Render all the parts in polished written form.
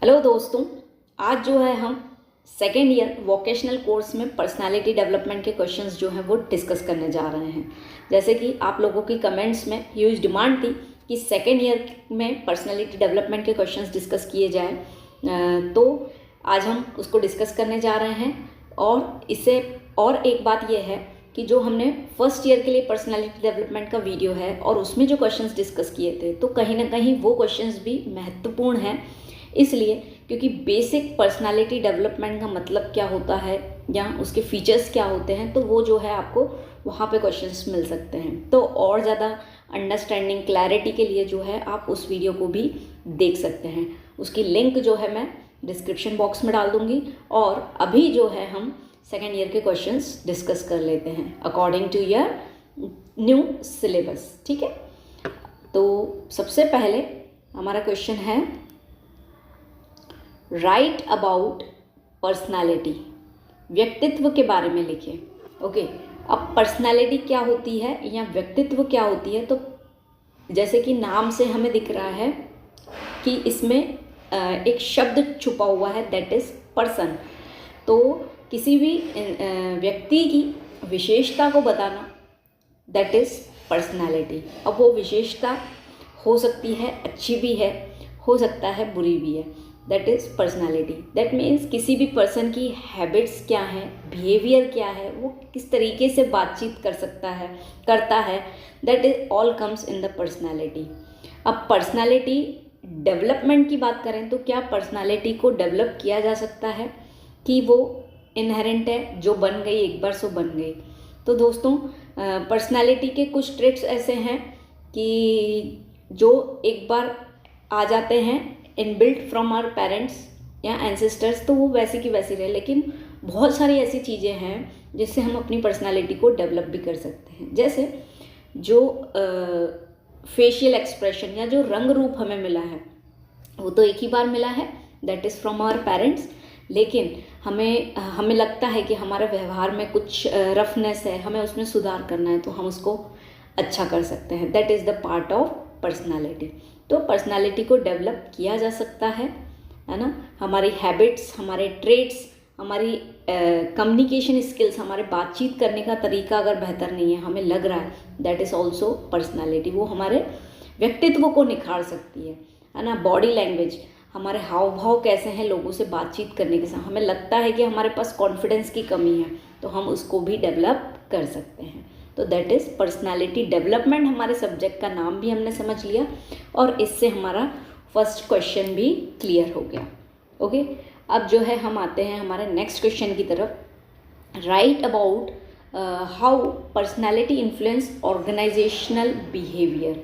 Hello दोस्तों, आज जो है हम सेकेंड ईयर वोकेशनल कोर्स में पर्सनालिटी डेवलपमेंट के क्वेश्चंस जो हैं वो डिस्कस करने जा रहे हैं। जैसे कि आप लोगों की कमेंट्स में ह्यूज डिमांड थी कि सेकेंड ईयर में पर्सनालिटी डेवलपमेंट के क्वेश्चंस डिस्कस किए जाएं, तो आज हम उसको डिस्कस करने जा रहे हैं। और इससे और एक बात यह है कि जो हमने फर्स्ट ईयर के लिए पर्सनालिटी डेवलपमेंट का वीडियो है और उसमें जो क्वेश्चंस डिस्कस किए थे, तो कहीं ना कहीं वो क्वेश्चंस भी महत्वपूर्ण हैं, इसलिए क्योंकि बेसिक पर्सनालिटी डेवलपमेंट का मतलब क्या होता है या उसके फीचर्स क्या होते हैं, तो वो जो है आपको वहाँ पे क्वेश्चंस मिल सकते हैं। तो और ज़्यादा अंडरस्टैंडिंग क्लैरिटी के लिए जो है आप उस वीडियो को भी देख सकते हैं। उसकी लिंक जो है मैं डिस्क्रिप्शन बॉक्स में डाल दूँगी। और अभी जो है हम सेकेंड ईयर के क्वेश्चंस डिस्कस कर लेते हैं according to your new syllabus. ठीक है, तो सबसे पहले हमारा क्वेश्चन है राइट अबाउट पर्सनालिटी, व्यक्तित्व के बारे में लिखें। ओके, अब पर्सनालिटी क्या होती है या व्यक्तित्व क्या होती है, तो जैसे कि नाम से हमें दिख रहा है कि इसमें एक शब्द छुपा हुआ है, दैट इज़ पर्सन। तो किसी भी व्यक्ति की विशेषता को बताना, दैट इज़ पर्सनालिटी। अब वो विशेषता हो सकती है अच्छी भी है, हो सकता है बुरी भी है, that is personality. That means किसी भी पर्सन की हैबिट्स क्या हैं, बिहेवियर क्या है, वो किस तरीके से बातचीत करता है, that is all comes in the personality. अब पर्सनालिटी डेवलपमेंट की बात करें तो क्या पर्सनालिटी को डेवलप किया जा सकता है कि वो इनहेरेंट है, जो बन गई एक बार सो बन गई। तो दोस्तों, पर्सनालिटी के कुछ ट्रेट्स ऐसे हैं कि जो एक बार आ जाते हैं इनबिल्ट फ्रॉम आवर पेरेंट्स या एंसेस्टर्स, तो वो वैसी की वैसी रहे। लेकिन बहुत सारी ऐसी चीज़ें हैं जिससे हम अपनी पर्सनालिटी को डेवलप भी कर सकते हैं। जैसे जो फेशियल एक्सप्रेशन या जो रंग रूप हमें मिला है, वो तो एक ही बार मिला है, that is from our parents. लेकिन हमें लगता है कि हमारे व्यवहार में कुछ रफनेस है, हमें उसमें सुधार करना है, तो हम उसको अच्छा कर सकते हैं, that is the part of personality. तो पर्सनालिटी को डेवलप किया जा सकता है ना। हमारी हैबिट्स, हमारे ट्रेट्स, हमारी कम्युनिकेशन स्किल्स, हमारे बातचीत करने का तरीका अगर बेहतर नहीं है, हमें लग रहा है, दैट इज़ ऑल्सो पर्सनालिटी। वो हमारे व्यक्तित्व को निखार सकती है ना। बॉडी लैंग्वेज, हमारे हाव भाव कैसे हैं लोगों से बातचीत करने के साथ, हमें लगता है कि हमारे पास कॉन्फिडेंस की कमी है, तो हम उसको भी डेवलप कर सकते हैं। तो दैट इज़ पर्सनालिटी डेवलपमेंट। हमारे सब्जेक्ट का नाम भी हमने समझ लिया और इससे हमारा फर्स्ट क्वेश्चन भी क्लियर हो गया। ओके, अब जो है हम आते हैं हमारे नेक्स्ट क्वेश्चन की तरफ। Right about how personality influence organisational behaviour.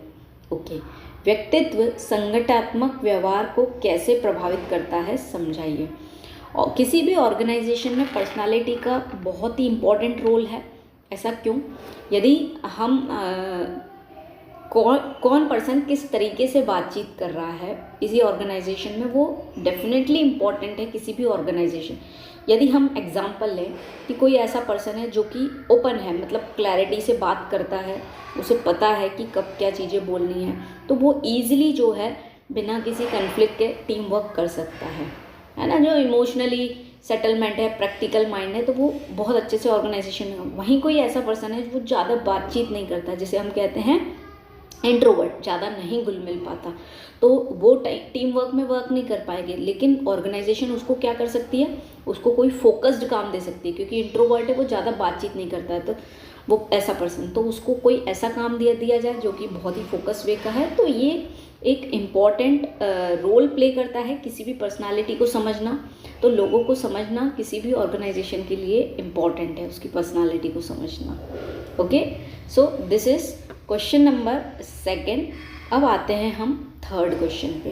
Okay, व्यक्तित्व संगठनात्मक व्यवहार को कैसे प्रभावित करता है, समझाइए। और किसी भी ऑर्गेनाइजेशन में पर्सनालिटी का बहुत ही इम्पोर्टेंट रोल है। ऐसा क्यों? यदि हम कौन पर्सन किस तरीके से बातचीत कर रहा है किसी ऑर्गेनाइजेशन में, वो डेफिनेटली इम्पॉर्टेंट है किसी भी ऑर्गेनाइजेशन। यदि हम एग्जांपल लें कि कोई ऐसा पर्सन है जो कि ओपन है, मतलब क्लैरिटी से बात करता है, उसे पता है कि कब क्या चीज़ें बोलनी है, तो वो ईजिली जो है बिना किसी कन्फ्लिक्ट के टीम वर्क कर सकता है ना। जो इमोशनली सेटलमेंट है, प्रैक्टिकल माइंड है, तो वो बहुत अच्छे से ऑर्गेनाइजेशन में। वहीं कोई ऐसा पर्सन है जो ज़्यादा बातचीत नहीं करता, जिसे हम कहते हैं इंट्रोवर्ट, ज़्यादा नहीं घुल मिल पाता, तो वो टीम वर्क में वर्क नहीं कर पाएंगे। लेकिन ऑर्गेनाइजेशन उसको क्या कर सकती है, उसको कोई फोकस्ड काम दे सकती है, क्योंकि इंट्रोवर्ट है, वो ज़्यादा बातचीत नहीं करता है, तो वो ऐसा पर्सन, तो उसको कोई ऐसा काम दिया जाए जो कि बहुत ही फोकस वे का है। तो ये एक इम्पॉर्टेंट रोल प्ले करता है किसी भी पर्सनालिटी को समझना। तो लोगों को समझना किसी भी ऑर्गेनाइजेशन के लिए इम्पॉर्टेंट है, उसकी पर्सनालिटी को समझना। Okay, so this is question number second. अब आते हैं हम थर्ड क्वेश्चन पे।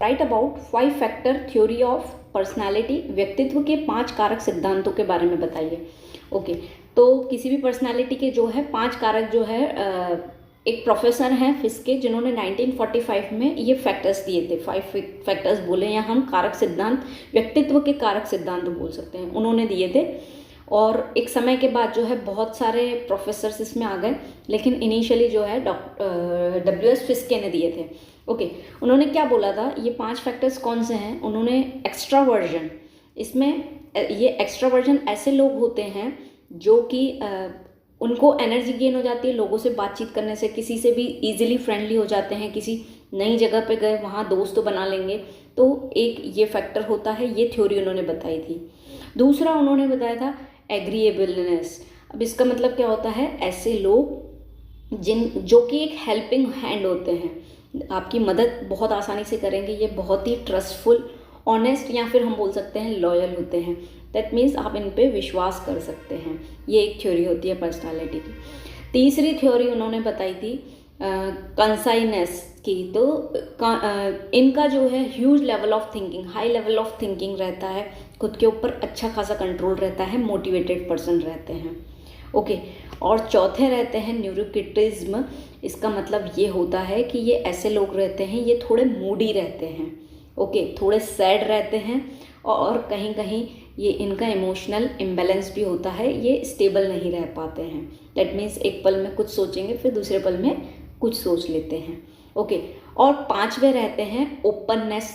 Right about 5 factor theory of personality, व्यक्तित्व के 5 कारक सिद्धांतों के बारे में बताइए। ओके, तो किसी भी पर्सनालिटी के जो है 5 कारक जो है, एक प्रोफेसर हैं फिस्के, जिन्होंने 1945 में ये फैक्टर्स दिए थे, 5 फैक्टर्स बोले, या हम कारक सिद्धांत, व्यक्तित्व के कारक सिद्धांत बोल सकते हैं, उन्होंने दिए थे। और एक समय के बाद जो है बहुत सारे प्रोफेसर्स इसमें आ गए, लेकिन इनिशियली जो है WS फिस्के ने दिए थे। ओके, उन्होंने क्या बोला था, ये 5 फैक्टर्स कौन से हैं? उन्होंने एक्स्ट्रावर्जन, इसमें ये एक्स्ट्रावर्जन ऐसे लोग होते हैं जो कि उनको एनर्जी गेन हो जाती है लोगों से बातचीत करने से, किसी से भी इजीली फ्रेंडली हो जाते हैं, किसी नई जगह पे गए वहाँ दोस्त तो बना लेंगे, तो एक ये फैक्टर होता है, ये थ्योरी उन्होंने बताई थी। दूसरा उन्होंने बताया था एग्रीएबलनेस। अब इसका मतलब क्या होता है, ऐसे लोग जो कि एक हेल्पिंग हैंड होते हैं, आपकी मदद बहुत आसानी से करेंगे, ये बहुत ही ट्रस्टफुल, ऑनेस्ट या फिर हम बोल सकते हैं लॉयल होते हैं। दैट मीन्स आप इन पे विश्वास कर सकते हैं। ये एक थ्योरी होती है पर्सनालिटी की। तीसरी थ्योरी उन्होंने बताई थी कंसाइनेस की। तो इनका जो है huge level of thinking, high level of thinking रहता है, खुद के ऊपर अच्छा खासा कंट्रोल रहता है, मोटिवेटेड पर्सन रहते हैं। ओके, और चौथे रहते हैं न्यूरोटिसिज्म। इसका मतलब ये होता है कि ये ऐसे लोग रहते हैं, ये थोड़े मूडी रहते हैं, ओके, थोड़े सैड रहते हैं, और कहीं कहीं ये इनका इमोशनल इम्बैलेंस भी होता है, ये स्टेबल नहीं रह पाते हैं। दैट मीन्स एक पल में कुछ सोचेंगे फिर दूसरे पल में कुछ सोच लेते हैं। ओके, और पांचवे रहते हैं ओपननेस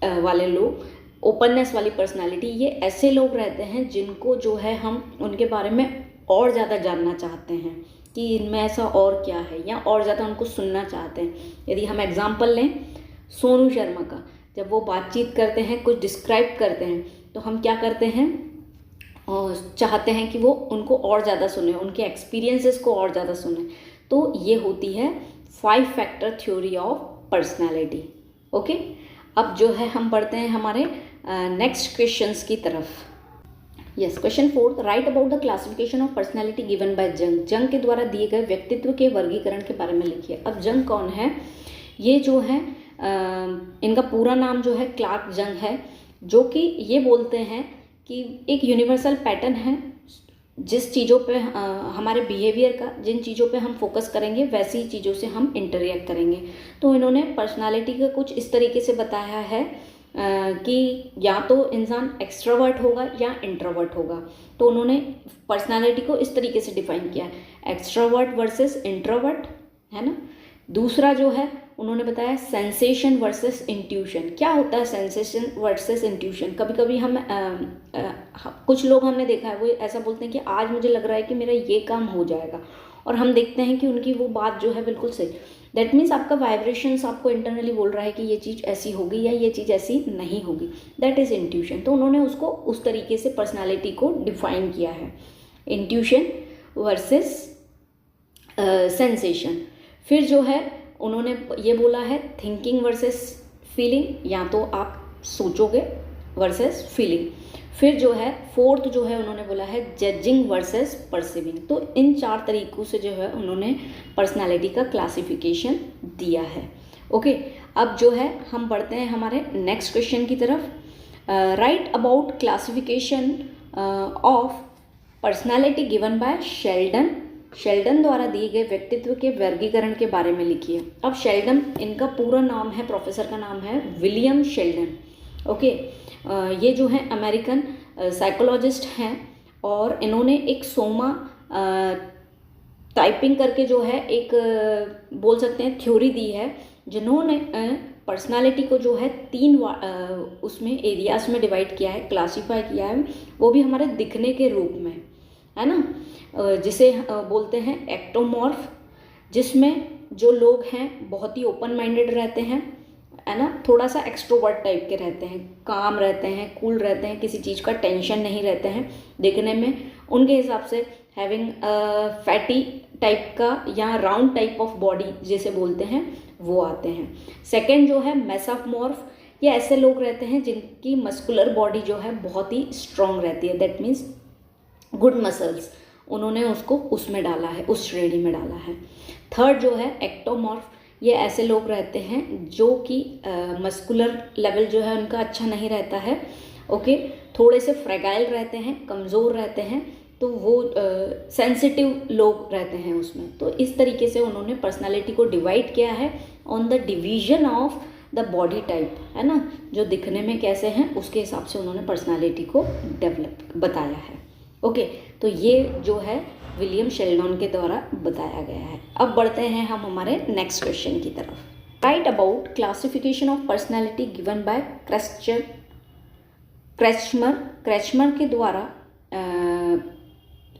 वाले लोग, ओपननेस वाली पर्सनालिटी। ये ऐसे लोग रहते हैं जिनको जो है हम उनके बारे में और ज़्यादा जानना चाहते हैं कि इनमें ऐसा और क्या है, या और ज़्यादा उनको सुनना चाहते हैं। यदि हम एग्जाम्पल लें सोनू शर्मा का, जब वो बातचीत करते हैं, कुछ डिस्क्राइब करते हैं, तो हम क्या करते हैं, और चाहते हैं कि वो उनको और ज़्यादा सुने, उनके एक्सपीरियंसेस को और ज़्यादा सुने। तो ये होती है 5 factor theory of personality. Okay, अब जो है हम बढ़ते हैं हमारे नेक्स्ट क्वेश्चंस की तरफ। Yes, question 4, right about the classification of personality given by जंग। जंग के द्वारा दिए गए व्यक्तित्व के वर्गीकरण के बारे में लिखिए। अब जंग कौन है? ये जो है इनका पूरा नाम जो है क्लार्क जंग है, जो कि ये बोलते हैं कि एक यूनिवर्सल पैटर्न है, जिस चीज़ों पे हमारे बिहेवियर का, जिन चीज़ों पे हम फोकस करेंगे वैसी चीज़ों से हम इंटरेक्ट करेंगे। तो इन्होंने पर्सनालिटी का कुछ इस तरीके से बताया है कि या तो इंसान एक्सट्रोवर्ट होगा या इंट्रोवर्ट होगा। तो उन्होंने पर्सनालिटी को इस तरीके से डिफाइन किया है, एक्सट्रोवर्ट वर्सेस इंट्रोवर्ट, है ना। दूसरा जो है उन्होंने बताया सेंसेशन वर्सेस इंट्यूशन। क्या होता है सेंसेशन वर्सेस इंट्यूशन? कभी कभी हम कुछ लोग हमने देखा है, वो ऐसा बोलते हैं कि आज मुझे लग रहा है कि मेरा ये काम हो जाएगा, और हम देखते हैं कि उनकी वो बात जो है बिल्कुल सही। दैट मीन्स आपका वाइब्रेशंस आपको इंटरनली बोल रहा है कि ये चीज़ ऐसी होगी या ये चीज़ ऐसी नहीं होगी। That is intuition. तो उन्होंने उसको उस तरीके से पर्सनालिटी को डिफाइन किया है, इंट्यूशन वर्सेस सेंसेशन। फिर जो है उन्होंने ये बोला है थिंकिंग वर्सेस फीलिंग, या तो आप सोचोगे वर्सेस फीलिंग। फिर जो है फोर्थ जो है उन्होंने बोला है जजिंग वर्सेस परसीविंग। तो इन 4 तरीक़ों से जो है उन्होंने पर्सनालिटी का क्लासिफिकेशन दिया है। ओके, अब जो है हम बढ़ते हैं हमारे नेक्स्ट क्वेश्चन की तरफ। Right about classification of personality given by Sheldon. Sheldon द्वारा दिए गए व्यक्तित्व के वर्गीकरण के बारे में लिखिए। अब शेल्डन, इनका पूरा नाम है, प्रोफेसर का नाम है विलियम शेल्डन। ओके, ये जो है अमेरिकन साइकोलॉजिस्ट हैं, और इन्होंने एक सोमा टाइपिंग करके जो है एक बोल सकते हैं थ्योरी दी है, जिन्होंने पर्सनालिटी को जो है 3 उसमें एरियाज में डिवाइड किया है, क्लासीफाई किया है, वो भी हमारे दिखने के रूप में, है ना, जिसे बोलते हैं एक्टोमॉर्फ, जिसमें जो लोग हैं बहुत ही ओपन माइंडेड रहते हैं, है ना, थोड़ा सा एक्सट्रोवर्ट टाइप के रहते हैं, काम रहते हैं, कूल रहते हैं, किसी चीज़ का टेंशन नहीं रहते हैं, देखने में उनके हिसाब से हैविंग फैटी टाइप का या राउंड टाइप ऑफ बॉडी जिसे बोलते हैं वो आते हैं। सेकंड जो है मेसोमॉर्फ, ये ऐसे लोग रहते हैं जिनकी मस्कुलर बॉडी जो है बहुत ही स्ट्रॉन्ग रहती है, दैट मीन्स गुड मसल्स, उन्होंने उसको उसमें डाला है, उस श्रेणी में डाला है। थर्ड जो है एक्टोमॉर्फ, ये ऐसे लोग रहते हैं जो कि मस्कुलर लेवल जो है उनका अच्छा नहीं रहता है, ओके, थोड़े से फ्रेगाइल रहते हैं, कमज़ोर रहते हैं, तो वो सेंसिटिव लोग रहते हैं उसमें। तो इस तरीके से उन्होंने पर्सनालिटी को डिवाइड किया है on the division of the body type, है ना, जो दिखने में कैसे हैं उसके हिसाब से उन्होंने पर्सनालिटी को डेवलप बताया है। ओके, तो ये जो है विलियम शेल्डन के द्वारा बताया गया है। अब बढ़ते हैं हम हमारे नेक्स्ट क्वेश्चन की तरफ। Right about classification of personality given by Kretschmer के द्वारा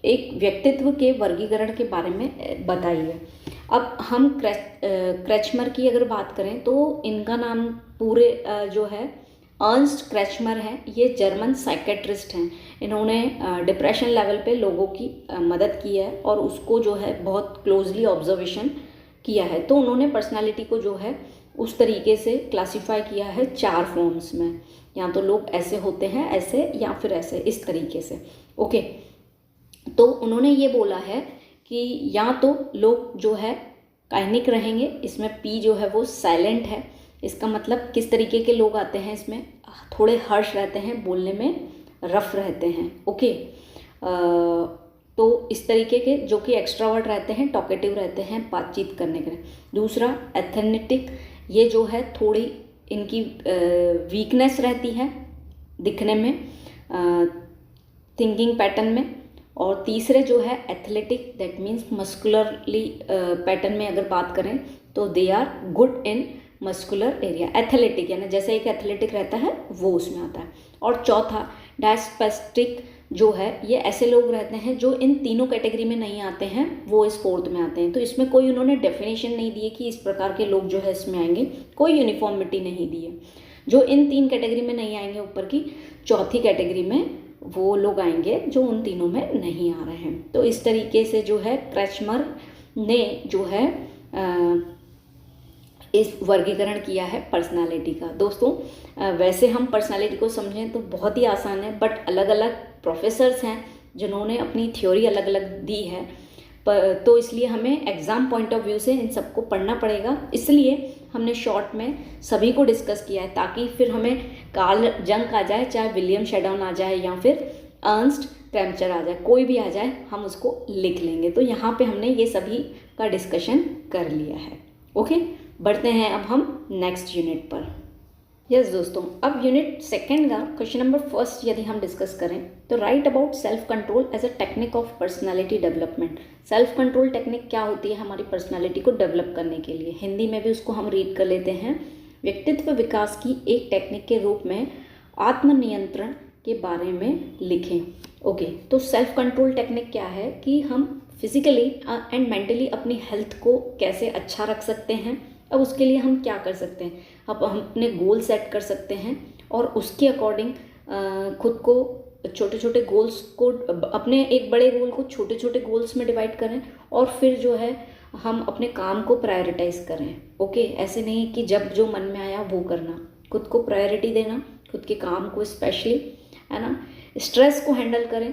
एक व्यक्तित्व के वर्गीकरण के बारे में बताइए। अब हम क्रैचमर की अगर बात करें तो इनका नाम पूरे जो है अर्नस्ट क्रैचमर है। ये जर्मन साइकेट्रिस्ट हैं। इन्होंने डिप्रेशन लेवल पे लोगों की मदद की है और उसको जो है बहुत क्लोजली ऑब्जर्वेशन किया है। तो उन्होंने पर्सनालिटी को जो है उस तरीके से क्लासिफाई किया है 4 फॉर्म्स में। या तो लोग ऐसे होते हैं, ऐसे, या फिर ऐसे, इस तरीके से। ओके, तो उन्होंने ये बोला है कि या तो लोग जो है काइनिक रहेंगे, इसमें पी जो है वो साइलेंट है। इसका मतलब किस तरीके के लोग आते हैं इसमें, थोड़े हर्ष रहते हैं, बोलने में रफ रहते हैं। ओके, तो इस तरीके के जो कि एक्स्ट्रावर्ट रहते हैं, टॉकेटिव रहते हैं बातचीत करने के लिए। दूसरा एथेनेटिक, ये जो है थोड़ी इनकी वीकनेस रहती है दिखने में, थिंकिंग पैटर्न में। और तीसरे जो है athletic, that means muscularly pattern में अगर बात करें तो they are good in muscular area. Athletic यानी जैसे एक एथलेटिक रहता है वो उसमें आता है। और चौथा डायस्पेस्टिक जो है, ये ऐसे लोग रहते हैं जो इन तीनों कैटेगरी में नहीं आते हैं, वो इस 4th में आते हैं। तो इसमें कोई उन्होंने डेफिनेशन नहीं दी है कि इस प्रकार के लोग जो है इसमें आएंगे, कोई यूनिफॉर्मिटी नहीं दी है। जो इन 3 कैटेगरी में नहीं आएंगे ऊपर की, चौथी कैटेगरी में वो लोग आएंगे जो उन तीनों में नहीं आ रहे हैं। तो इस तरीके से जो है क्रैचमर ने जो है इस वर्गीकरण किया है पर्सनालिटी का। दोस्तों वैसे हम पर्सनालिटी को समझें तो बहुत ही आसान है, बट अलग अलग प्रोफेसर्स हैं जिन्होंने अपनी थ्योरी अलग अलग दी है, तो इसलिए हमें एग्ज़ाम पॉइंट ऑफ व्यू से इन सबको पढ़ना पड़ेगा। इसलिए हमने शॉर्ट में सभी को डिस्कस किया है, ताकि फिर हमें कार्ल जंग आ जाए, चाहे विलियम शेडॉन आ जाए, या फिर अर्नस्ट क्रैचमर आ जाए, कोई भी आ जाए, हम उसको लिख लेंगे। तो यहाँ पे हमने ये सभी का डिस्कशन कर लिया है। ओके, बढ़ते हैं अब हम नेक्स्ट यूनिट पर। यस दोस्तों, अब यूनिट 2 का क्वेश्चन नंबर 1 यदि हम डिस्कस करें तो right about self control as a technique of personality development. Self control technique क्या होती है हमारी पर्सनालिटी को डेवलप करने के लिए। हिंदी में भी उसको हम रीड कर लेते हैं। व्यक्तित्व विकास की एक टेक्निक के रूप में आत्मनियंत्रण के बारे में लिखें। ओके, तो सेल्फ कंट्रोल टेक्निक क्या है कि हम फिजिकली एंड मेंटली अपनी हेल्थ को कैसे अच्छा रख सकते हैं। अब उसके लिए हम क्या कर सकते हैं, अब हम अपने गोल सेट कर सकते हैं और उसके अकॉर्डिंग खुद को छोटे छोटे गोल्स को, अपने एक बड़े गोल को छोटे छोटे गोल्स में डिवाइड करें और फिर जो है हम अपने काम को प्रायोरिटाइज करें। ओके, ऐसे नहीं कि जब जो मन में आया वो करना, खुद को प्रायोरिटी देना, खुद के काम को स्पेशली, है ना। स्ट्रेस को हैंडल करें,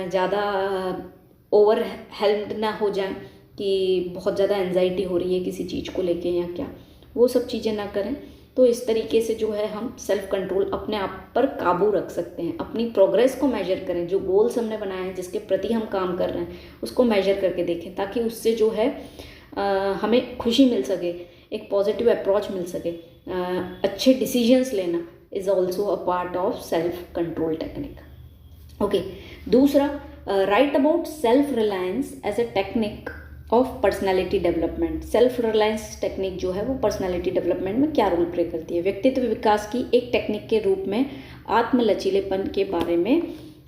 ज़्यादा ओवर हेल्म्ड ना हो जाए कि बहुत ज़्यादा एंजाइटी हो रही है किसी चीज़ को लेके या क्या, वो सब चीज़ें ना करें। तो इस तरीके से जो है हम सेल्फ कंट्रोल अपने आप पर काबू रख सकते हैं। अपनी प्रोग्रेस को मेजर करें, जो गोल्स हमने बनाए हैं, जिसके प्रति हम काम कर रहे हैं, उसको मेजर करके देखें, ताकि उससे जो है हमें खुशी मिल सके, एक पॉजिटिव अप्रोच मिल सके। अच्छे डिसीजंस लेना is also a part of self control technique. Okay, दूसरा right about self reliance as a technique of personality development. Self reliance technique जो है वो पर्सनालिटी डेवलपमेंट में क्या रोल प्ले करती है। व्यक्तित्व विकास की एक टेक्निक के रूप में आत्म लचीलेपन के बारे में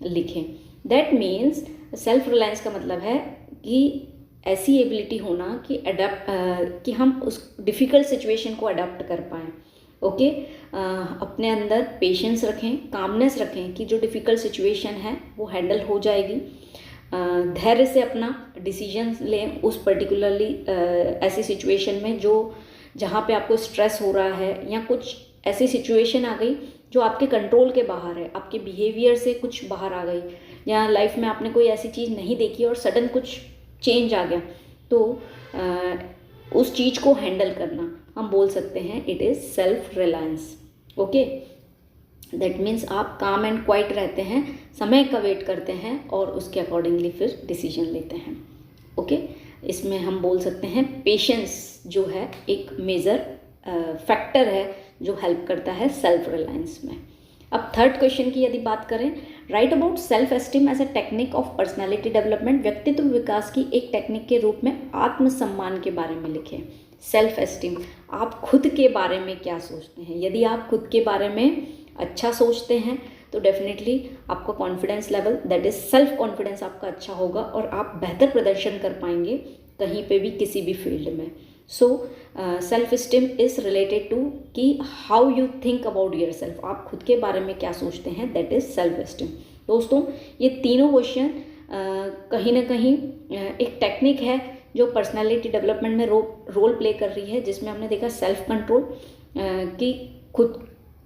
लिखें। दैट मीन्स सेल्फ रिलायंस का मतलब है कि ऐसी एबिलिटी होना कि हम उस डिफ़िकल्ट सिचुएशन को अडाप्ट कर पाएँ। ओके, अपने अंदर पेशेंस रखें, कामनेस रखें कि जो डिफ़िकल्ट सिचुएशन है वो हैंडल हो जाएगी। धैर्य से अपना डिसीजन लें उस पर्टिकुलरली ऐसी सिचुएशन में जहाँ पे आपको स्ट्रेस हो रहा है, या कुछ ऐसी सिचुएशन आ गई जो आपके कंट्रोल के बाहर है, आपके बिहेवियर से कुछ बाहर आ गई, या लाइफ में आपने कोई ऐसी चीज़ नहीं देखी और सडन कुछ चेंज आ गया, तो उस चीज़ को हैंडल करना हम बोल सकते हैं it is self reliance. Okay, that means आप काम एंड क्वाइट रहते हैं, समय का वेट करते हैं और उसके अकॉर्डिंगली फिर डिसीजन लेते हैं। ओके, इसमें हम बोल सकते हैं पेशेंस जो है एक मेजर फैक्टर है जो हेल्प करता है सेल्फ रिलायंस में। अब 3rd क्वेश्चन की यदि बात करें, right about self esteem as a technique of personality development. व्यक्तित्व विकास की एक टेक्निक के रूप में आत्मसम्मान के बारे में लिखें। सेल्फ एस्टीम, आप खुद के बारे में क्या सोचते हैं। यदि आप खुद के बारे में अच्छा सोचते हैं तो डेफिनेटली आपका confidence level, that is self confidence आपका अच्छा होगा और आप बेहतर प्रदर्शन कर पाएंगे कहीं पे भी, किसी भी फील्ड में। So self esteem is related to कि how you think about yourself, आप खुद के बारे में क्या सोचते हैं, दैट इज़ सेल्फ एस्टीम। दोस्तों, ये तीनों क्वेश्चन कहीं ना कहीं एक टेक्निक है जो पर्सनालिटी डेवलपमेंट में रोल प्ले कर रही है, जिसमें हमने देखा सेल्फ कंट्रोल, कि खुद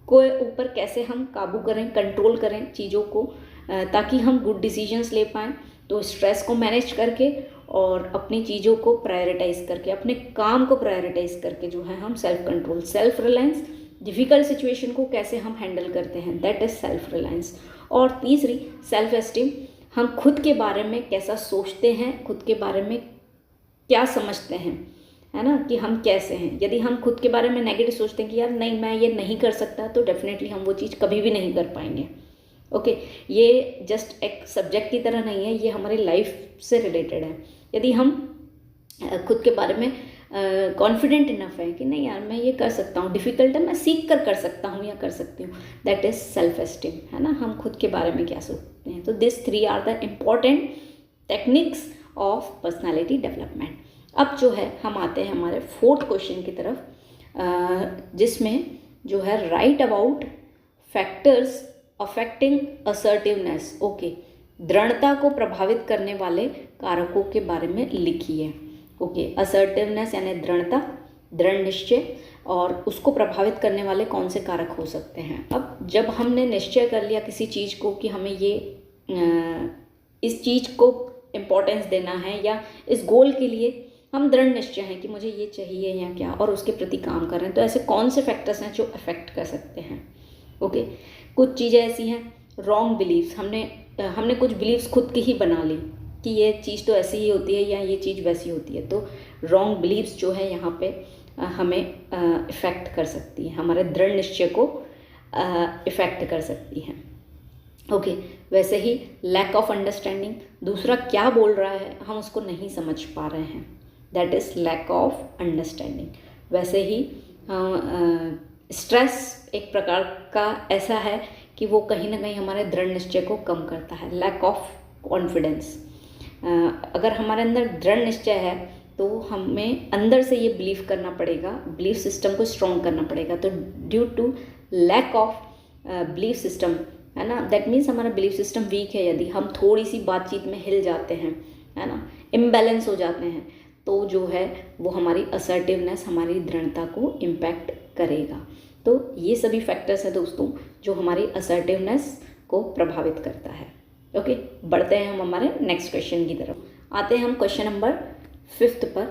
को ऊपर कैसे हम काबू करें, कंट्रोल करें चीज़ों को, ताकि हम गुड डिसीजंस ले पाएँ। तो स्ट्रेस को मैनेज करके और अपनी चीज़ों को प्रायोरिटाइज़ करके, अपने काम को प्रायोरिटाइज़ करके जो है हम self control, self reliance, difficult situation को कैसे हम हैंडल करते हैं, दैट इज़ सेल्फ रिलायंस। और तीसरी सेल्फ एस्टीम, हम खुद के बारे में कैसा सोचते हैं, खुद के बारे में क्या समझते हैं, है ना, कि हम कैसे हैं। यदि हम खुद के बारे में नेगेटिव सोचते हैं कि यार नहीं मैं ये नहीं कर सकता, तो डेफिनेटली हम वो चीज़ कभी भी नहीं कर पाएंगे। ओके, ये जस्ट एक सब्जेक्ट की तरह नहीं है, ये हमारी लाइफ से रिलेटेड है। यदि हम खुद के बारे में कॉन्फिडेंट इनफ है कि नहीं यार मैं ये कर सकता हूँ, डिफ़िकल्ट है मैं सीख कर सकता हूँ या कर सकती हूँ, दैट इज़ सेल्फ एस्टीम, है ना, हम खुद के बारे में क्या सोचते हैं। तो this 3 are the important techniques of personality development. अब जो है हम आते हैं हमारे 4th क्वेश्चन की तरफ, जिसमें जो है right about factors affecting assertiveness. Okay, दृढ़ता को प्रभावित करने वाले कारकों के बारे में लिखिए। ओके, असर्टिवनेस यानी दृढ़ता, दृढ़ निश्चय, और उसको प्रभावित करने वाले कौन से कारक हो सकते हैं। अब जब हमने निश्चय कर लिया किसी चीज़ को कि हमें ये इस चीज़ को इम्पोर्टेंस देना है, या इस गोल के लिए हम दृढ़ निश्चय हैं कि मुझे ये चाहिए या क्या, और उसके प्रति काम कर रहे हैं, तो ऐसे कौन से फैक्टर्स हैं जो अफेक्ट कर सकते हैं। ओके, कुछ चीज़ें ऐसी हैं, रॉन्ग बिलीव्स, हमने कुछ बिलीव्स खुद की ही बना ली कि ये चीज़ तो ऐसी ही होती है या ये चीज़ वैसी होती है। तो रॉन्ग बिलीव्स जो है यहाँ पे हमें इफ़ेक्ट कर सकती है, हमारे दृढ़ निश्चय को इफ़ेक्ट कर सकती हैं। ओके, वैसे ही लैक ऑफ अंडरस्टैंडिंग, दूसरा क्या बोल रहा है हम उसको नहीं समझ पा रहे हैं, that is lack of understanding. वैसे ही स्ट्रेस एक प्रकार का ऐसा है कि वो कहीं ना कहीं हमारे दृढ़ निश्चय को कम करता है। लैक ऑफ कॉन्फिडेंस, अगर हमारे अंदर दृढ़ निश्चय है तो हमें अंदर से ये बिलीव करना पड़ेगा, बिलीफ सिस्टम को स्ट्रॉन्ग करना पड़ेगा। तो due to lack of belief system, है ना, दैट मीन्स हमारा बिलीफ सिस्टम वीक है, यदि हम थोड़ी सी बातचीत में हिल जाते हैं, है ना, इम्बैलेंस हो जाते हैं, तो जो है वो हमारी असर्टिवनेस, हमारी दृढ़ता को इम्पैक्ट करेगा। तो ये सभी फैक्टर्स हैं दोस्तों जो हमारी असर्टिवनेस को प्रभावित करता है। ओके, बढ़ते हैं हम हमारे नेक्स्ट क्वेश्चन की तरफ। आते हैं हम क्वेश्चन नंबर 5 पर।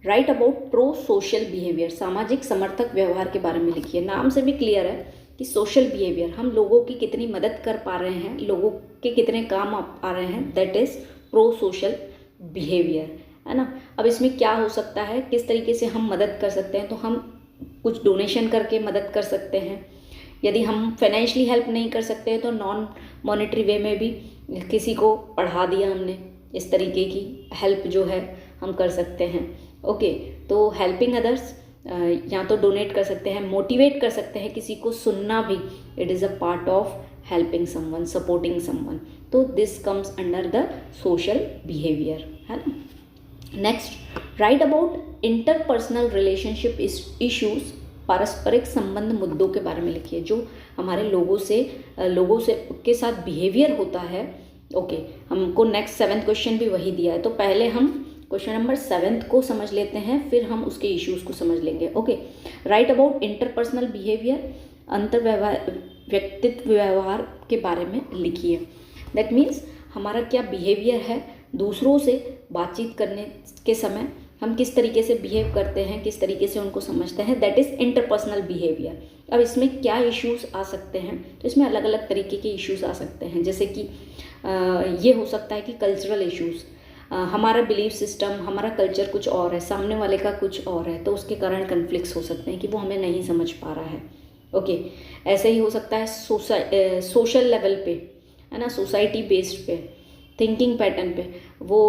Right about pro social behaviour, सामाजिक समर्थक व्यवहार के बारे में लिखिए। नाम से भी क्लियर है कि सोशल बिहेवियर, हम लोगों की कितनी मदद कर पा रहे हैं, लोगों के कितने काम आ रहे हैं, that is pro social behaviour, है ना। अब इसमें क्या हो सकता है, किस तरीके से हम मदद कर सकते हैं, तो हम कुछ डोनेशन करके मदद कर सकते हैं। यदि हम फाइनेंशियली हेल्प नहीं कर सकते हैं तो नॉन मॉनेटरी वे में भी किसी को पढ़ा दिया हमने, इस तरीके की हेल्प जो है हम कर सकते हैं। ओके, तो हेल्पिंग अदर्स, या तो डोनेट कर सकते हैं, मोटिवेट कर सकते हैं, किसी को सुनना भी, it is a part of helping someone, supporting someone. तो this comes under the social behaviour, है ना। Next, right about interpersonal relationship issues, पारस्परिक संबंध मुद्दों के बारे में लिखिए, जो हमारे लोगों से के साथ बिहेवियर होता है। ओके, हमको नेक्स्ट 7th क्वेश्चन भी वही दिया है, तो पहले हम क्वेश्चन नंबर 7 को समझ लेते हैं, फिर हम उसके इश्यूज को समझ लेंगे। Okay, right about interpersonal behaviour, व्यक्तित्व व्यवहार के बारे में लिखिए। दैट मीन्स हमारा क्या बिहेवियर है, दूसरों से बातचीत करने के समय हम किस तरीके से बिहेव करते हैं, किस तरीके से उनको समझते हैं, दैट इज़ इंटरपर्सनल बिहेवियर। अब इसमें क्या इश्यूज़ आ सकते हैं, तो इसमें अलग अलग तरीके के इश्यूज़ आ सकते हैं, जैसे कि ये हो सकता है कि कल्चरल इश्यूज़, हमारा बिलीफ सिस्टम, हमारा कल्चर कुछ और है, सामने वाले का कुछ और है, तो उसके कारण कन्फ्लिक्ट्स हो सकते हैं कि वो हमें नहीं समझ पा रहा है। ओके, ऐसे ही हो सकता है सोशल लेवल पे, है ना, सोसाइटी बेस्ड पे, थिंकिंग पैटर्न पे, वो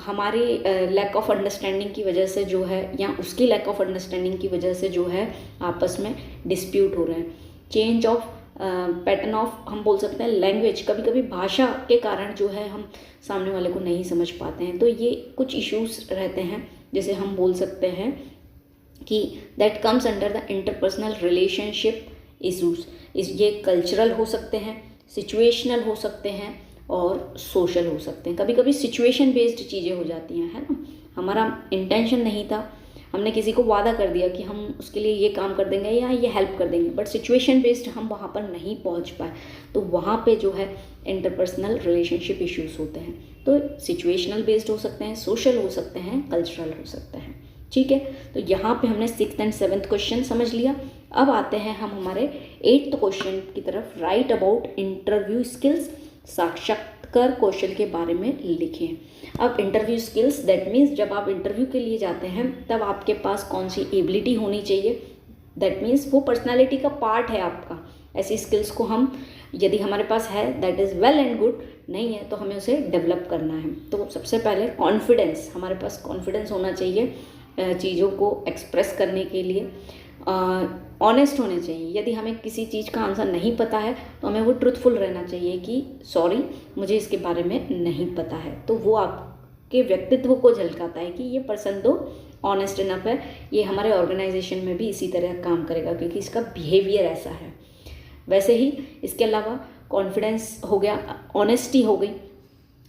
हमारी लैक ऑफ अंडरस्टैंडिंग की वजह से जो है, या उसकी लैक ऑफ अंडरस्टैंडिंग की वजह से जो है आपस में डिस्प्यूट हो रहे हैं। चेंज ऑफ पैटर्न ऑफ, हम बोल सकते हैं लैंग्वेज, कभी कभी भाषा के कारण जो है हम सामने वाले को नहीं समझ पाते हैं। तो ये कुछ इश्यूज रहते हैं, जैसे हम बोल सकते हैं कि that comes under the interpersonal relationship issues. ये कल्चरल हो सकते हैं, सिचुएशनल हो सकते हैं और सोशल हो सकते हैं। कभी कभी सिचुएशन बेस्ड चीज़ें हो जाती हैं, है ना। हमारा इंटेंशन नहीं था, हमने किसी को वादा कर दिया कि हम उसके लिए ये काम कर देंगे या ये हेल्प कर देंगे, बट सिचुएशन बेस्ड हम वहाँ पर नहीं पहुँच पाए, तो वहाँ पे जो है इंटरपर्सनल रिलेशनशिप इश्यूज़ होते हैं। तो सिचुएशनल बेस्ड हो सकते हैं, सोशल हो सकते हैं, कल्चरल हो सकते हैं। ठीक है, तो यहाँ पे हमने 6th एंड 7th क्वेश्चन समझ लिया। अब आते हैं हम हमारे 8th क्वेश्चन की तरफ। राइट अबाउट इंटरव्यू स्किल्स, साक्षात्कार कौशल के बारे में लिखें। अब इंटरव्यू स्किल्स दैट मीन्स जब आप इंटरव्यू के लिए जाते हैं तब आपके पास कौन सी एबिलिटी होनी चाहिए, दैट मीन्स वो पर्सनैलिटी का पार्ट है आपका। ऐसी स्किल्स को हम, यदि हमारे पास है that is well and good, नहीं है तो हमें उसे डेवलप करना है। तो सबसे पहले कॉन्फिडेंस, हमारे पास कॉन्फिडेंस होना चाहिए चीज़ों को एक्सप्रेस करने के लिए। ऑनेस्ट होने चाहिए, यदि हमें किसी चीज़ का आंसर नहीं पता है तो हमें वो ट्रुथफुल रहना चाहिए कि सॉरी मुझे इसके बारे में नहीं पता है। तो वो आपके व्यक्तित्व को झलकाता है कि ये पर्सन तो ऑनेस्ट इनफ है, ये हमारे ऑर्गेनाइजेशन में भी इसी तरह काम करेगा क्योंकि इसका बिहेवियर ऐसा है। वैसे ही इसके अलावा कॉन्फिडेंस हो गया, ऑनेस्टी हो गई,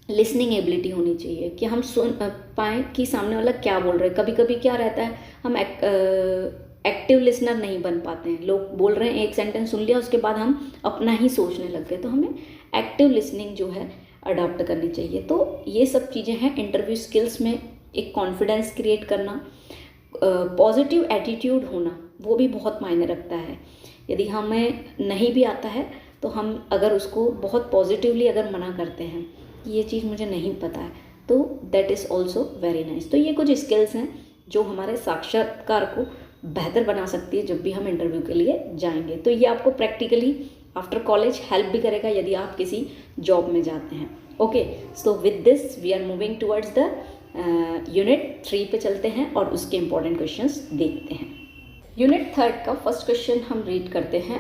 लिसनिंग एबिलिटी होनी चाहिए कि हम सुन पाएँ कि सामने वाला क्या बोल रहे हैं। कभी कभी क्या रहता है, हम एक्टिव लिसनर नहीं बन पाते हैं। लोग बोल रहे हैं, एक सेंटेंस सुन लिया, उसके बाद हम अपना ही सोचने लग गए। तो हमें एक्टिव लिसनिंग जो है अडॉप्ट करनी चाहिए। तो ये सब चीज़ें हैं इंटरव्यू स्किल्स में। एक कॉन्फिडेंस क्रिएट करना, पॉजिटिव एटीट्यूड होना, वो भी बहुत मायने रखता है। यदि हमें नहीं भी आता है तो हम अगर उसको बहुत पॉजिटिवली अगर मना करते हैं कि ये चीज़ मुझे नहीं पता है, तो that is also very nice. तो ये कुछ स्किल्स हैं जो हमारे साक्षात्कार को बेहतर बना सकती है जब भी हम इंटरव्यू के लिए जाएंगे। तो ये आपको प्रैक्टिकली आफ्टर कॉलेज हेल्प भी करेगा यदि आप किसी जॉब में जाते हैं। Okay, so with this we are moving towards the unit 3 पे चलते हैं और उसके इंपॉर्टेंट क्वेश्चंस देखते हैं। यूनिट 3 का फर्स्ट क्वेश्चन हम रीड करते हैं।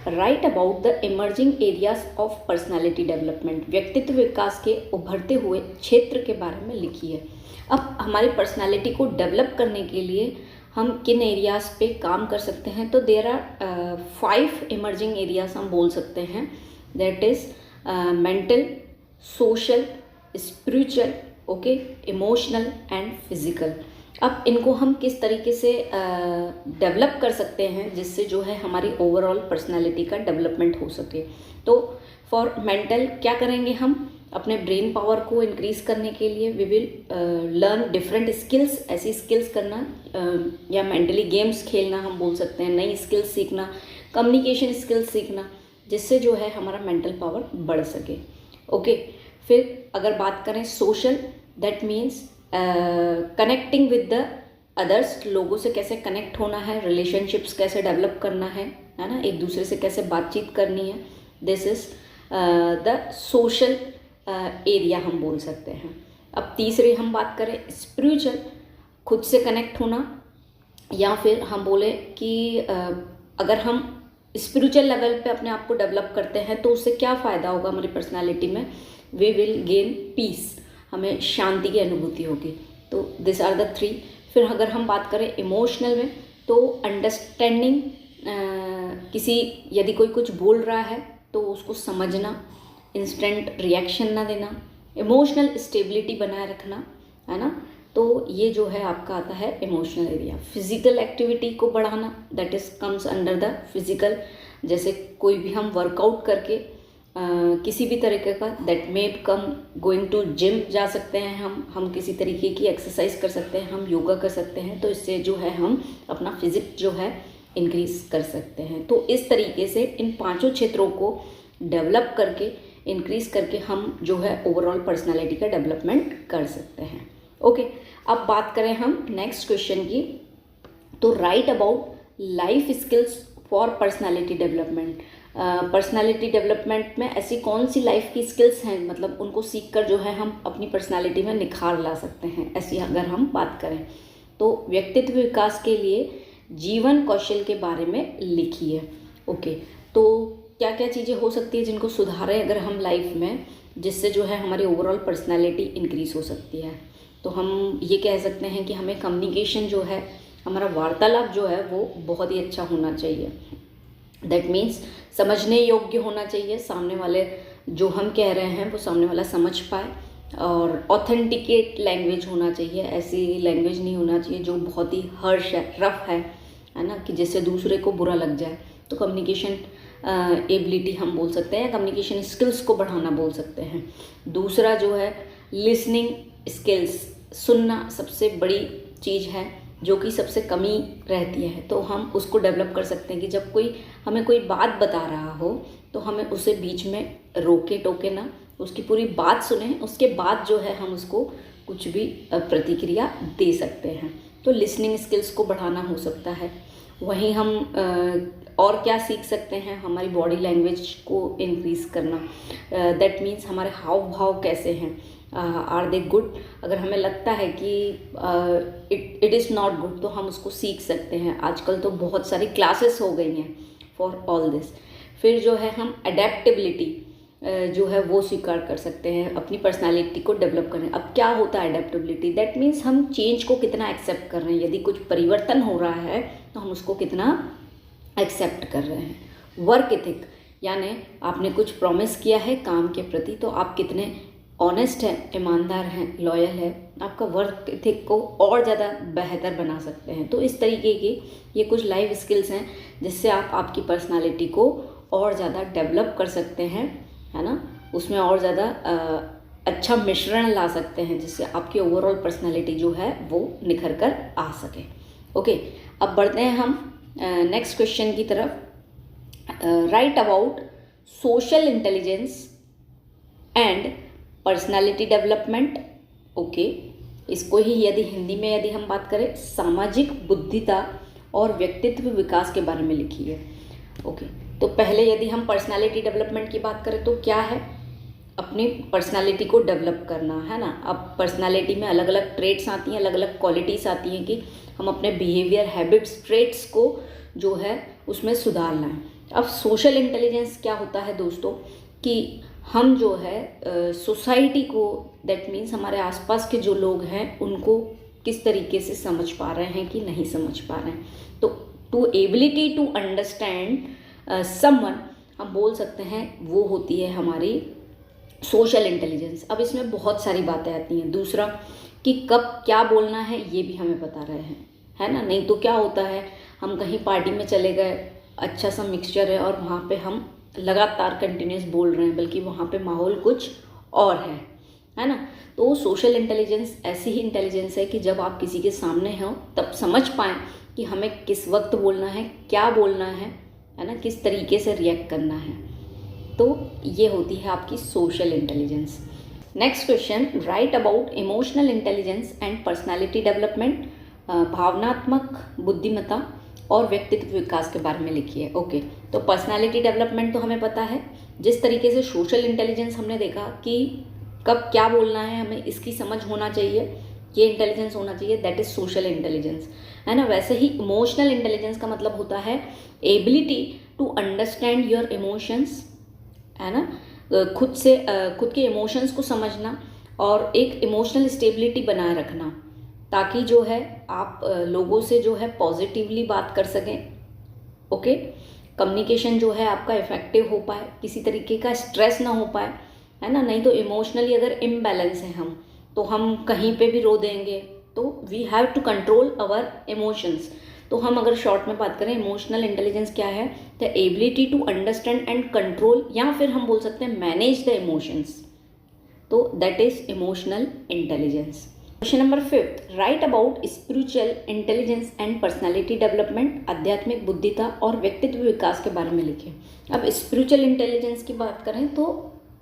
Right about the emerging areas of personality development. व्यक्तित्व विकास के उभरते हुए क्षेत्र के बारे में लिखिए। अब हमारी पर्सनालिटी को डेवलप करने के लिए हम किन एरियाज़ पे काम कर सकते हैं, तो देयर आर 5 इमर्जिंग एरियाज हम बोल सकते हैं। That is mental, social, spiritual, okay, emotional and physical. अब इनको हम किस तरीके से डेवलप कर सकते हैं जिससे जो है हमारी ओवरऑल पर्सनालिटी का डेवलपमेंट हो सके। तो फॉर मेंटल क्या करेंगे, हम अपने ब्रेन पावर को इंक्रीज़ करने के लिए we will learn different skills. ऐसी स्किल्स करना या मेंटली गेम्स खेलना हम बोल सकते हैं, नई स्किल्स सीखना, कम्युनिकेशन स्किल्स सीखना, जिससे जो है हमारा मेंटल पावर बढ़ सके। ओके, फिर अगर बात करें social, that means connecting with the others, लोगों से कैसे कनेक्ट होना है, रिलेशनशिप्स कैसे डेवलप करना है ना, एक दूसरे से कैसे बातचीत करनी है। This is the social area हम बोल सकते हैं। अब तीसरे हम बात करें स्पिरिचुअल, खुद से कनेक्ट होना, या फिर हम बोले कि अगर हम स्पिरिचुअल लेवल पे अपने आप को डेवलप करते हैं तो उससे क्या फ़ायदा होगा हमारी पर्सनालिटी में, वी विल गेन पीस, हमें शांति की अनुभूति होगी। तो दिस आर द 3। फिर अगर हम बात करें इमोशनल में, तो अंडरस्टैंडिंग, किसी यदि कोई कुछ बोल रहा है तो उसको समझना, इंस्टेंट रिएक्शन ना देना, इमोशनल स्टेबिलिटी बनाए रखना, है ना। तो ये जो है आपका आता है इमोशनल एरिया। फिजिकल एक्टिविटी को बढ़ाना, that is comes under the physical. जैसे कोई भी हम वर्कआउट करके किसी भी तरीके का, that may come going to gym जा सकते हैं, हम किसी तरीके की एक्सरसाइज कर सकते हैं, हम योगा कर सकते हैं, तो इससे जो है हम अपना फिजिक जो है इंक्रीज कर सकते हैं। तो इस तरीके से इन 5 क्षेत्रों को डेवलप करके, इंक्रीज करके हम जो है ओवरऑल पर्सनालिटी का डेवलपमेंट कर सकते हैं। ओके, अब बात करें हम नेक्स्ट क्वेश्चन की, तो right about life skills for personality development. Personality development में ऐसी कौन सी लाइफ की स्किल्स हैं, मतलब उनको सीख कर जो है हम अपनी पर्सनालिटी में निखार ला सकते हैं, ऐसी अगर हम बात करें तो व्यक्तित्व विकास के लिए जीवन कौशल के बारे में लिखिए। ओके, तो क्या क्या चीज़ें हो सकती है जिनको सुधारें अगर हम लाइफ में, जिससे जो है हमारी ओवरऑल पर्सनालिटी इंक्रीज़ हो सकती है। तो हम ये कह सकते हैं कि हमें कम्युनिकेशन जो है, हमारा वार्तालाप जो है वो बहुत ही अच्छा होना चाहिए। दैट मीन्स समझने योग्य होना चाहिए, सामने वाले जो हम कह रहे हैं वो सामने वाला समझ पाए, और ऑथेंटिकेट लैंग्वेज होना चाहिए। ऐसी लैंग्वेज नहीं होना चाहिए जो बहुत ही हर्श है, रफ है ना, कि जिससे दूसरे को बुरा लग जाए। तो कम्युनिकेशन एबिलिटी हम बोल सकते हैं, कम्युनिकेशन स्किल्स को बढ़ाना बोल सकते हैं। दूसरा जो है लिसनिंग स्किल्स, सुनना सबसे बड़ी चीज़ है जो कि सबसे कमी रहती है, तो हम उसको डेवलप कर सकते हैं कि जब कोई हमें कोई बात बता रहा हो तो हमें उसे बीच में रोके टोके ना, उसकी पूरी बात सुने, उसके बाद जो है हम उसको कुछ भी प्रतिक्रिया दे सकते हैं। तो लिसनिंग स्किल्स को बढ़ाना हो सकता है। वहीं हम और क्या सीख सकते हैं, हमारी बॉडी लैंग्वेज को इंक्रीज़ करना। दैट मीन्स हमारे हाव भाव कैसे हैं, आर दे गुड। अगर हमें लगता है कि इट इज़ नॉट गुड तो हम उसको सीख सकते हैं। आजकल तो बहुत सारी क्लासेस हो गई हैं फॉर ऑल दिस। फिर जो है हम अडेप्टेबिलिटी जो है वो स्वीकार कर सकते हैं, अपनी पर्सनालिटी को डेवलप करें। अब क्या होता है अडेप्टेबिलिटी? दैट मीन्स हम चेंज को कितना एक्सेप्ट कर रहे हैं, यदि कुछ परिवर्तन हो रहा है तो हम उसको कितना एक्सेप्ट कर रहे हैं। वर्क एथिक, यानी आपने कुछ प्रॉमिस किया है काम के प्रति तो आप कितने ऑनेस्ट हैं, ईमानदार हैं, लॉयल है, आपका वर्क एथिक को और ज़्यादा बेहतर बना सकते हैं। तो इस तरीके की ये कुछ लाइफ स्किल्स हैं जिससे आप आपकी पर्सनालिटी को और ज़्यादा डेवलप कर सकते हैं, है ना, उसमें और ज़्यादा अच्छा मिश्रण ला सकते हैं जिससे आपकी ओवरऑल पर्सनालिटी जो है वो निखर कर आ सके। ओके, अब बढ़ते हैं हम नेक्स्ट क्वेश्चन की तरफ। Right about social intelligence and personality development. Okay, इसको ही यदि हिंदी में यदि हम बात करें, सामाजिक बुद्धिता और व्यक्तित्व विकास के बारे में लिखिए। ओके, तो पहले यदि हम पर्सनालिटी डेवलपमेंट की बात करें तो क्या है, अपनी पर्सनालिटी को डेवलप करना, है ना। अब पर्सनालिटी में अलग अलग ट्रेट्स आती हैं, अलग अलग क्वालिटीज़ आती हैं कि हम अपने बिहेवियर, हैबिट्स, ट्रेट्स को जो है उसमें सुधार लाएं। अब सोशल इंटेलिजेंस क्या होता है दोस्तों, कि हम जो है सोसाइटी को, दैट मीन्स हमारे आसपास के जो लोग हैं उनको किस तरीके से समझ पा रहे हैं कि नहीं समझ पा रहे हैं। तो to ability to understand someone हम बोल सकते हैं वो होती है हमारी सोशल इंटेलिजेंस। अब इसमें बहुत सारी बातें आती हैं। दूसरा कि कब क्या बोलना है ये भी हमें बता रहे हैं, है ना। नहीं तो क्या होता है, हम कहीं पार्टी में चले गए, अच्छा सा मिक्सचर है और वहाँ पे हम लगातार कंटिन्यूस बोल रहे हैं, बल्कि वहाँ पे माहौल कुछ और है ना। तो सोशल इंटेलिजेंस ऐसी ही इंटेलिजेंस है कि जब आप किसी के सामने हो तब समझ पाएँ कि हमें किस वक्त बोलना है, क्या बोलना है ना, किस तरीके से रिएक्ट करना है। तो ये होती है आपकी social intelligence. Next question, right about emotional intelligence and personality development. भावनात्मक बुद्धिमत्ता और व्यक्तित्व विकास के बारे में लिखिए। ओके, तो पर्सनालिटी डेवलपमेंट तो हमें पता है, जिस तरीके से सोशल इंटेलिजेंस हमने देखा कि कब क्या बोलना है हमें इसकी समझ होना चाहिए, ये इंटेलिजेंस होना चाहिए, दैट इज़ सोशल इंटेलिजेंस, है ना। वैसे ही इमोशनल इंटेलिजेंस का मतलब होता है ability to understand your emotions, है ना, खुद के इमोशंस को समझना और एक इमोशनल स्टेबिलिटी बनाए रखना, ताकि जो है आप लोगों से जो है पॉजिटिवली बात कर सकें। ओके, कम्युनिकेशन जो है आपका इफेक्टिव हो पाए, किसी तरीके का स्ट्रेस ना हो पाए, है ना। नहीं तो इमोशनली अगर इम्बैलेंस है हम, तो हम कहीं पे भी रो देंगे। तो we have to control our emotions. तो हम अगर शॉर्ट में बात करें, इमोशनल इंटेलिजेंस क्या है, the ability to understand and control, या फिर हम बोल सकते हैं मैनेज द इमोशंस। तो that is emotional intelligence. Question number 5, right about spiritual intelligence and personality development. आध्यात्मिक बुद्धिता और व्यक्तित्व विकास के बारे में लिखें। अब स्पिरिचुअल इंटेलिजेंस की बात करें तो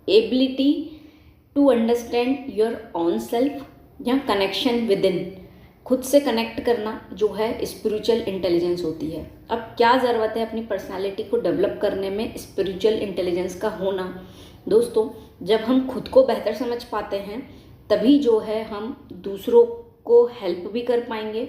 ability to understand your own self या कनेक्शन विद इन, खुद से कनेक्ट करना जो है स्पिरिचुअल इंटेलिजेंस होती है। अब क्या ज़रूरत है अपनी पर्सनालिटी को डेवलप करने में स्पिरिचुअल इंटेलिजेंस का होना? दोस्तों, जब हम खुद को बेहतर समझ पाते हैं तभी जो है हम दूसरों को हेल्प भी कर पाएंगे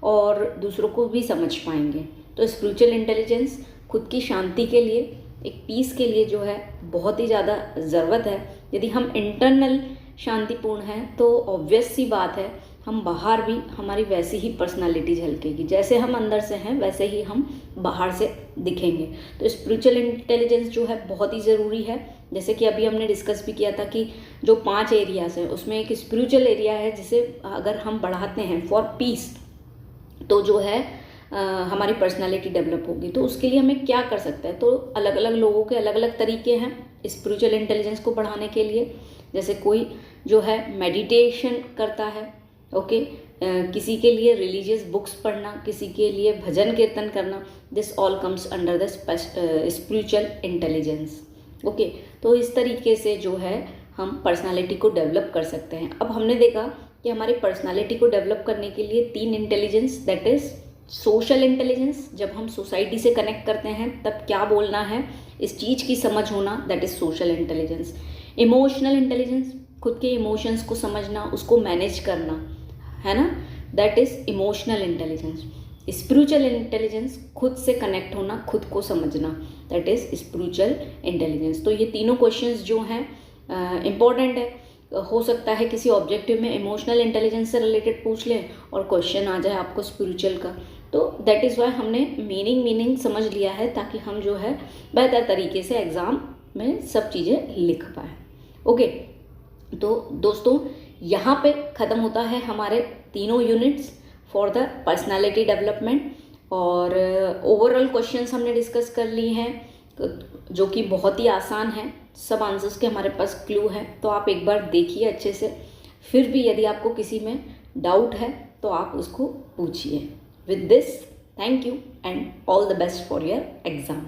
और दूसरों को भी समझ पाएंगे। तो स्पिरिचुअल इंटेलिजेंस खुद की शांति के लिए, एक पीस के लिए जो है बहुत ही ज़्यादा ज़रूरत है। यदि हम इंटरनल शांतिपूर्ण हैं तो ऑब्वियस सी बात है हम बाहर भी हमारी वैसी ही पर्सनालिटी झलकेगी। जैसे हम अंदर से हैं वैसे ही हम बाहर से दिखेंगे। तो स्पिरिचुअल इंटेलिजेंस जो है बहुत ही ज़रूरी है। जैसे कि अभी हमने डिस्कस भी किया था कि जो 5 एरियाज़ हैं उसमें एक स्पिरिचुअल एरिया है जिसे अगर हम बढ़ाते हैं फॉर पीस तो जो है हमारी पर्सनालिटी डेवलप होगी। तो उसके लिए हमें क्या कर सकते हैं? तो अलग अलग लोगों के अलग अलग तरीके हैं स्पिरिचुअल इंटेलिजेंस को बढ़ाने के लिए। जैसे कोई जो है मेडिटेशन करता है, ओके, किसी के लिए रिलीजियस बुक्स पढ़ना, किसी के लिए भजन कीर्तन करना, this all comes under the spiritual intelligence. Okay, तो इस तरीके से जो है हम पर्सनालिटी को डेवलप कर सकते हैं। अब हमने देखा कि हमारी पर्सनालिटी को डेवलप करने के लिए 3 intelligence, that is social intelligence, जब हम सोसाइटी से कनेक्ट करते हैं तब क्या बोलना है इस चीज़ की समझ होना, that is social intelligence. Emotional intelligence, खुद के इमोशंस को समझना, उसको मैनेज करना, है ना, that is emotional intelligence. Spiritual intelligence, खुद से कनेक्ट होना, खुद को समझना, दैट इज़ स्पिरिचुअल इंटेलिजेंस। तो ये तीनों क्वेश्चंस जो हैं इम्पॉर्टेंट है। हो सकता है किसी ऑब्जेक्टिव में इमोशनल इंटेलिजेंस से रिलेटेड पूछ लें और क्वेश्चन आ जाए आपको स्पिरिचुअल का। तो दैट इज़ वाई हमने मीनिंग समझ लिया है ताकि हम जो है बेहतर तरीके से एग्ज़ाम में सब चीज़ें लिख पाएँ। ओके, तो दोस्तों यहाँ पे ख़त्म होता है हमारे तीनों units for the personality development. और ओवरऑल क्वेश्चंस हमने डिस्कस कर लिए हैं जो कि बहुत ही आसान है, सब आंसर्स के हमारे पास क्लू है। तो आप एक बार देखिए अच्छे से, फिर भी यदि आपको किसी में डाउट है तो आप उसको पूछिए। With this, thank you and all the best for your exam.